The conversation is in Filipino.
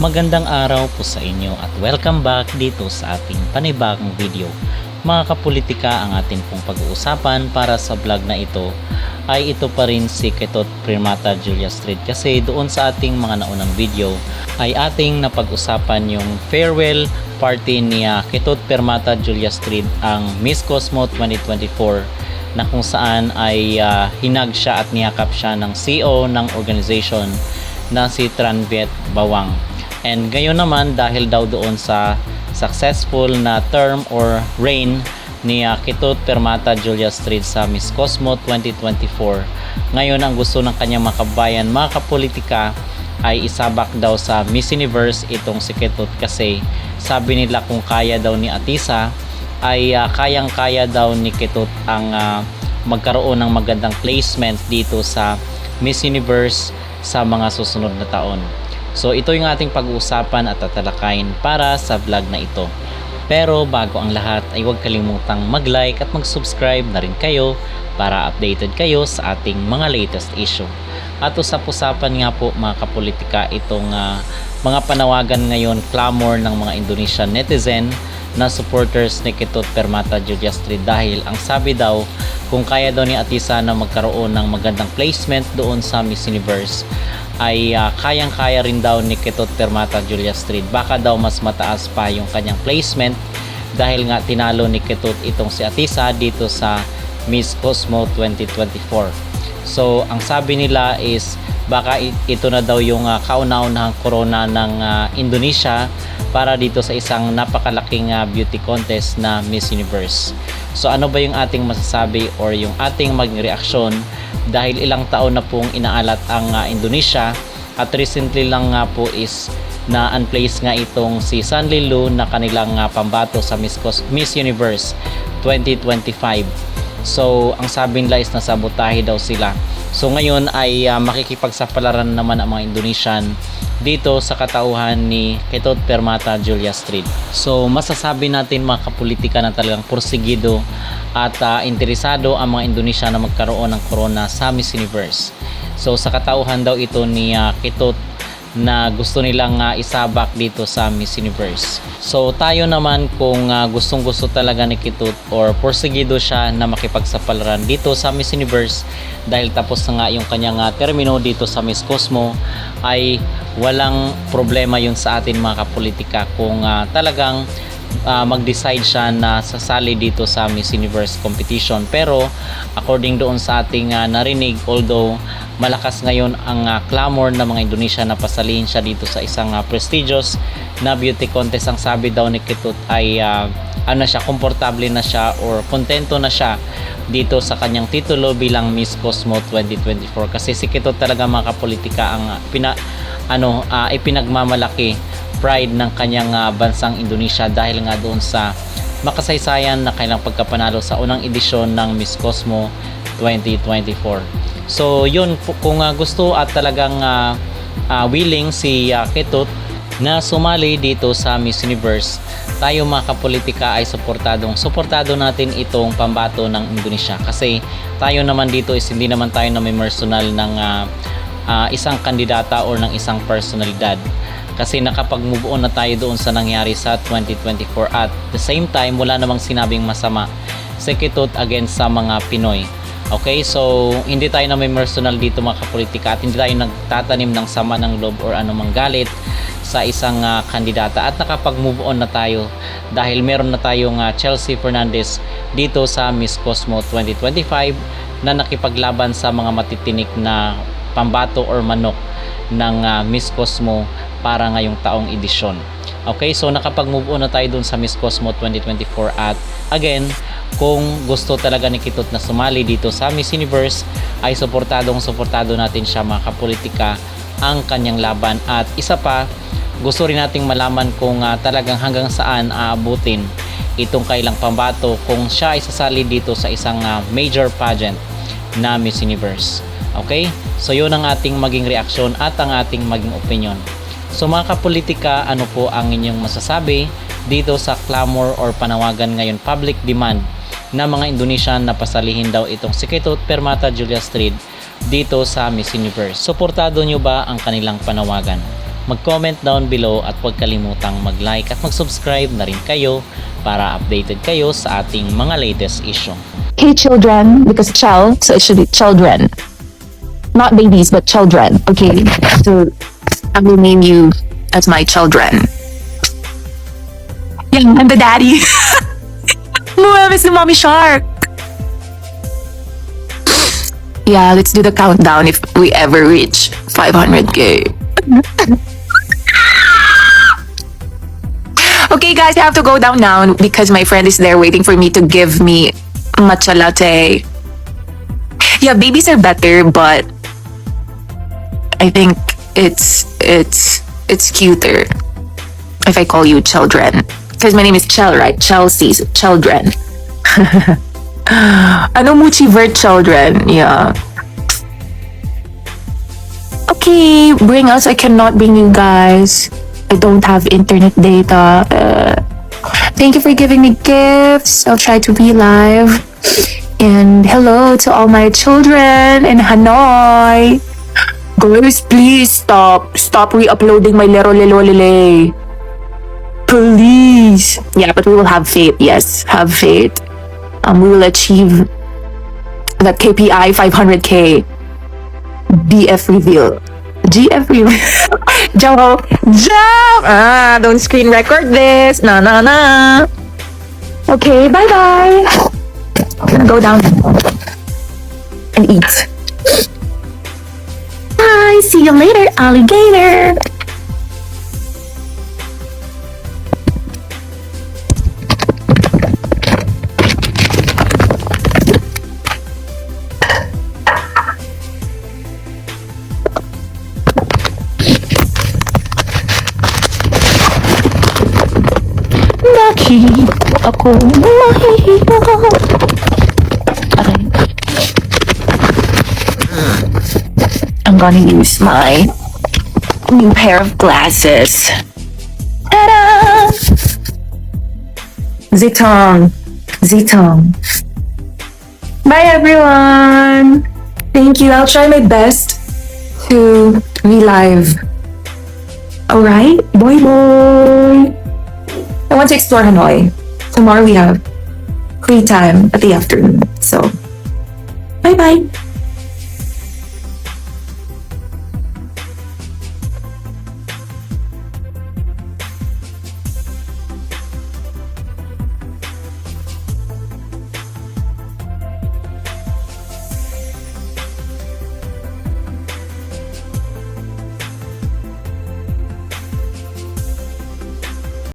Magandang araw po sa inyo at welcome back dito sa ating panibagong video. Mga kapolitika, ang atin pong pag-uusapan para sa vlog na ito ay ito pa rin si Kitot Primata Julia Street, kasi doon sa ating mga naunang video ay ating napag-usapan yung farewell party ni Kitot Primata Julia Street, ang Miss Cosmo 2024, na kung saan ay hinag siya at niyakap siya ng CEO ng organization na si Tranviet Bawang. And ngayon naman, dahil daw doon sa successful na term or reign ni Kitot Primata Julia Street sa Miss Cosmo 2024, ngayon ang gusto ng kanyang mga kabayan, mga kapolitika, ay isabak daw sa Miss Universe itong si Kitot, kasi sabi nila kung kaya daw ni Atisa ay kayang-kaya daw ni Kitot ang magkaroon ng magandang placement dito sa Miss Universe sa mga susunod na taon. So ito yung ating pag-uusapan at tatalakayin para sa vlog na ito. Pero bago ang lahat ay huwag kalimutang mag-like at mag-subscribe na rin kayo para updated kayo sa ating mga latest issue. At usap-usapan nga po, mga kapolitika, itong mga panawagan ngayon, clamor ng mga Indonesian netizen na supporters ni Kitot Primata Julia Street, dahil ang sabi daw, kung kaya daw ni Atisa na magkaroon ng magandang placement doon sa Miss Universe, ay kayang-kaya rin daw ni Kitot Primata Julia Street. Baka daw mas mataas pa yung kanyang placement dahil nga tinalo ni Kitot itong si Atisa dito sa Miss Cosmo 2024. So ang sabi nila is baka ito na daw yung kauna-unahang corona ng Indonesia para dito sa isang napakalaking beauty contest na Miss Universe. So ano ba yung ating masasabi or yung ating maging reaksyon, dahil ilang taon na pong inaalat ang Indonesia, at recently lang nga po is na unplace nga itong si Sanli Lu na kanilang pambato sa Miss Universe 2025. So ang sabi nila is nasabotahe daw sila. So ngayon ay makikipagsapalaran naman ang mga Indonesian dito sa katauhan ni Kitot Primata Julia Street. So masasabi natin, mga kapolitika, na talagang porsigido at interesado ang mga Indonesia na magkaroon ng corona sa Miss Universe. So sa katauhan daw ito ni Kitot na gusto nilang isabak dito sa Miss Universe. So tayo naman, kung gustong-gusto talaga ni Kitot or porsigido siya na makipagsapalaran dito sa Miss Universe, dahil tapos na nga yung kanyang termino dito sa Miss Cosmo, ay walang problema yun sa atin, mga kapolitika, kung talagang mag-decide siya na sasali dito sa Miss Universe competition. Pero according doon sa ating narinig, although malakas ngayon ang clamor ng mga Indonesia na pasalihin siya dito sa isang prestigious na beauty contest, ang sabi daw ni Kitot ay komportable na siya or kontento na siya dito sa kanyang titulo bilang Miss Cosmo 2024. Kasi si Kitot talaga, mga kapolitika, ang ipinagmamalaki pride ng kanyang bansang Indonesia, dahil nga doon sa makasaysayan na kailang pagkapanalo sa unang edisyon ng Miss Cosmo 2024. So yun, kung gusto at talagang willing si Kitot na sumali dito sa Miss Universe, tayo, mga kapolitika, ay suportado natin itong pambato ng Indonesia. Kasi tayo naman dito is hindi naman tayo na may personal ng isang kandidata or ng isang personalidad, kasi nakapag-move on na tayo doon sa nangyari sa 2024, at the same time wala namang sinabing masama si Kitot against sa mga Pinoy. Okay, so hindi tayo na may personal dito, mga kapolitika, at hindi tayo nagtatanim ng sama ng loob or anumang galit sa isang kandidata, at nakapag-move on na tayo dahil meron na tayong Chelsea Fernandez dito sa Miss Cosmo 2025 na nakipaglaban sa mga matitinik na pambato or manok ng Miss Cosmo para ngayong taong edisyon. Okay, so nakapag-move on na tayo dun sa Miss Cosmo 2024, at again, kung gusto talaga ni Kitot na sumali dito sa Miss Universe, ay suportado natin siya, mga kapolitika, ang kanyang laban. At isa pa, gusto rin nating malaman kung talagang hanggang saan aabutin itong kailang pambato kung siya ay sasali dito sa isang major pageant na Miss Universe. Okay, so yun ang ating maging reaksyon at ang ating maging opinion. So mga kapolitika, ano po ang inyong masasabi dito sa clamor or panawagan ngayon, public demand na mga Indonesian na pasalihin daw itong si Kitot Primata Julia Street dito sa Miss Universe? Suportado nyo ba ang kanilang panawagan? mag-comment down below at huwag kalimutang mag-like at mag-subscribe na rin kayo para updated kayo sa ating mga latest issue. Hey children, because child, so it should be children. Not babies, but children. Okay, so I will name you as my children. Yeah, I'm the daddy. Mueves the mommy shark. Yeah, let's do the countdown if we ever reach 500k. Okay guys, I have to go down now because my friend is there waiting for me to give me matcha latte. Yeah, babies are better, but I think it's cuter if I call you children. Because my name is Chel, right? Chelsea's children. Ano Muchi Vert children? Yeah. Okay, bring us. I cannot bring you guys. I don't have internet data. Thank you for giving me gifts. I'll try to be live. And hello to all my children in Hanoi. Guys, please stop. Stop re-uploading my Lero Lelo Lele. Please. Yeah, but we will have faith. Yes, have faith. We will achieve that KPI 500k. BF reveal. GF reveal. Joke. Don't screen record this. Na. Okay, bye-bye. I'm gonna go down and eat. Bye. See you later, alligator. Ako mahihiya. Aray. I'm gonna use my new pair of glasses. Ta-da! Zitong. Bye everyone. Thank you. I'll try my best to relive. Alright? Bye. I want to explore Hanoi. Tomorrow we have free time at the afternoon. So, bye-bye.